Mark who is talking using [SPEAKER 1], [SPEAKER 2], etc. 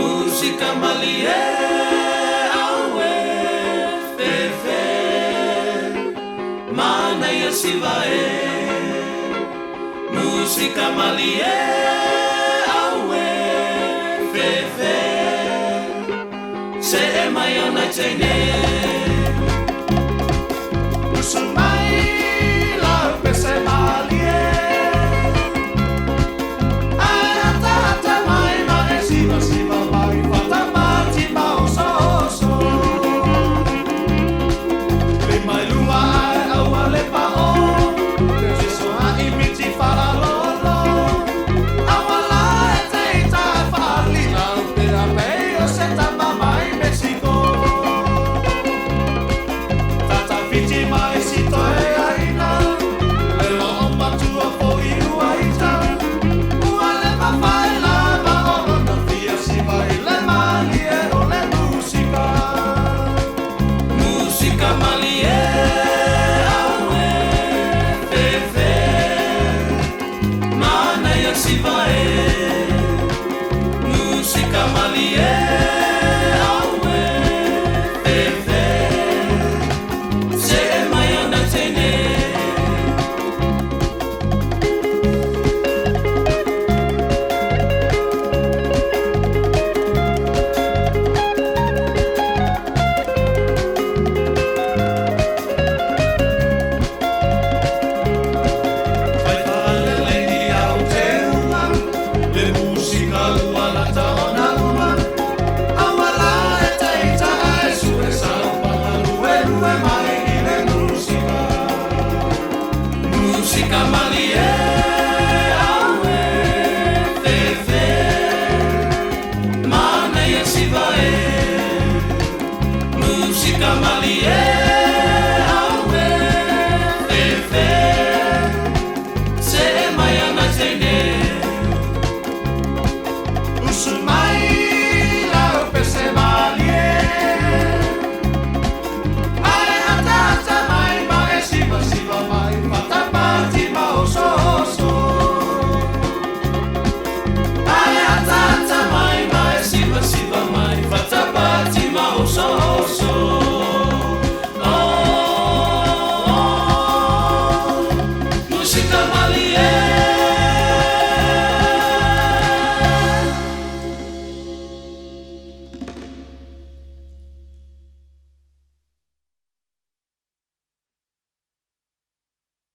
[SPEAKER 1] Música malie awe fefe mana ia sivae. Música malie awe fefe se e mai ona tene. Usumai la pese malie música malie awe fefe se e mai ona tene. Música malie